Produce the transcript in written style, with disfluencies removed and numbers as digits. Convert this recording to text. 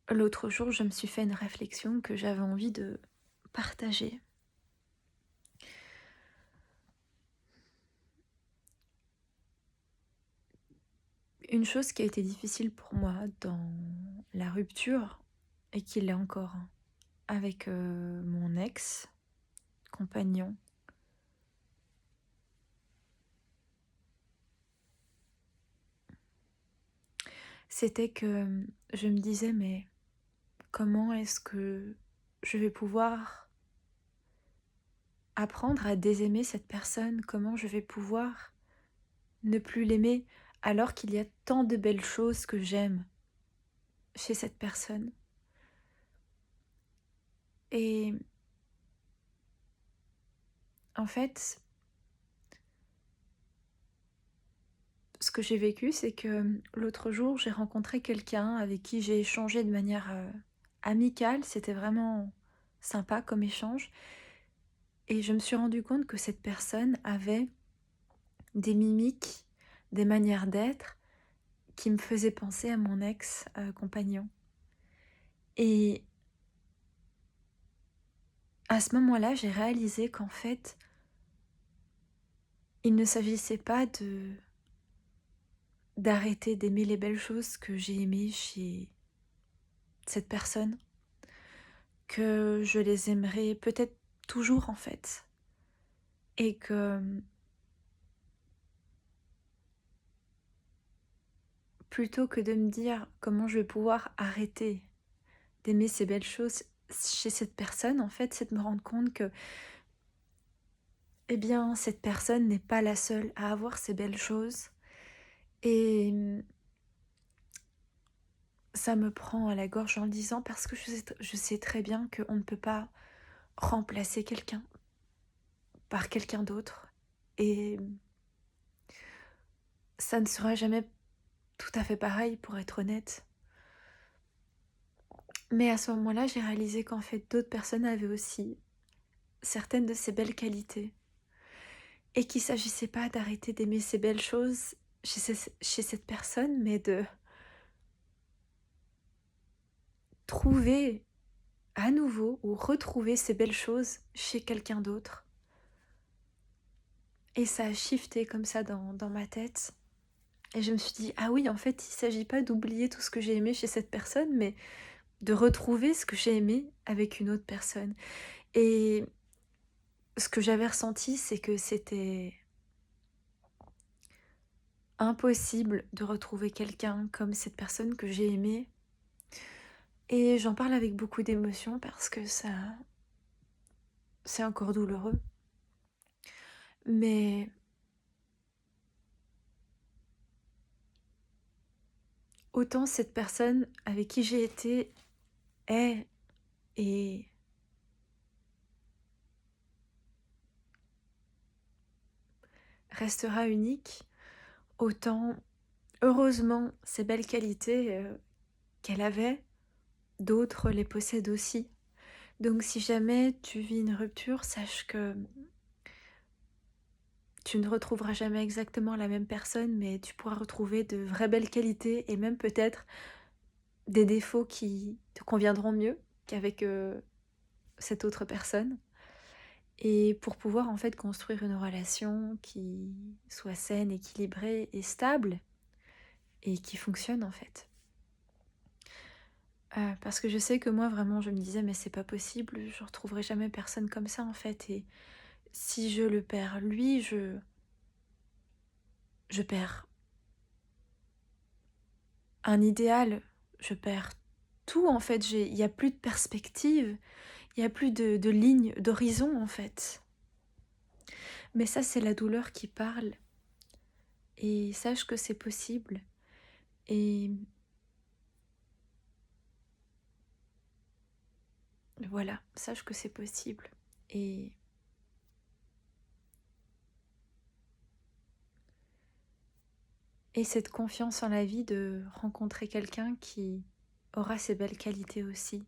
L'autre jour, je me suis fait une réflexion que j'avais envie de partager. Une chose qui a été difficile pour moi dans la rupture, et qui l'est encore, hein, avec mon ex-compagnon, c'était que je me disais, mais comment est-ce que je vais pouvoir apprendre à désaimer cette personne? Comment je vais pouvoir ne plus l'aimer alors qu'il y a tant de belles choses que j'aime chez cette personne? Et en fait, ce que j'ai vécu, c'est que l'autre jour, j'ai rencontré quelqu'un avec qui j'ai échangé de manière amicale. C'était vraiment sympa comme échange. Et je me suis rendu compte que cette personne avait des mimiques, des manières d'être qui me faisaient penser à mon ex-compagnon. Et à ce moment-là, j'ai réalisé qu'en fait, il ne s'agissait pas de d'arrêter d'aimer les belles choses que j'ai aimées chez cette personne, que je les aimerais peut-être toujours en fait. Et que plutôt que de me dire comment je vais pouvoir arrêter d'aimer ces belles choses chez cette personne, en fait, c'est de me rendre compte que, eh bien, cette personne n'est pas la seule à avoir ces belles choses. Et ça me prend à la gorge en le disant parce que je sais très bien qu'on ne peut pas remplacer quelqu'un par quelqu'un d'autre. Et ça ne sera jamais tout à fait pareil, pour être honnête. Mais à ce moment-là, j'ai réalisé qu'en fait, d'autres personnes avaient aussi certaines de ces belles qualités. Et qu'il ne s'agissait pas d'arrêter d'aimer ces belles choses chez cette personne, mais de trouver à nouveau ou retrouver ces belles choses chez quelqu'un d'autre. Et ça a shifté comme ça dans ma tête. Et je me suis dit, ah oui, en fait, il ne s'agit pas d'oublier tout ce que j'ai aimé chez cette personne, mais de retrouver ce que j'ai aimé avec une autre personne. Et ce que j'avais ressenti, c'est que c'était impossible de retrouver quelqu'un comme cette personne que j'ai aimée. Et j'en parle avec beaucoup d'émotion parce que c'est encore douloureux. Mais autant cette personne avec qui j'ai été est et restera unique, autant heureusement ces belles qualités qu'elle avait, d'autres les possèdent aussi. Donc si jamais tu vis une rupture, sache que tu ne retrouveras jamais exactement la même personne, mais tu pourras retrouver de vraies belles qualités et même peut-être des défauts qui te conviendront mieux qu'avec cette autre personne. Et pour pouvoir en fait construire une relation qui soit saine, équilibrée et stable et qui fonctionne en fait. Parce que je sais que moi vraiment je me disais mais c'est pas possible, je retrouverai jamais personne comme ça en fait. Et si je le perds lui, je perds un idéal, je perds tout en fait. Il n'y a plus de perspective, il n'y a plus de ligne d'horizon en fait. Mais ça c'est la douleur qui parle. Et sache que c'est possible. Et voilà, sache que c'est possible. Et, et cette confiance en la vie de rencontrer quelqu'un qui aura ces belles qualités aussi.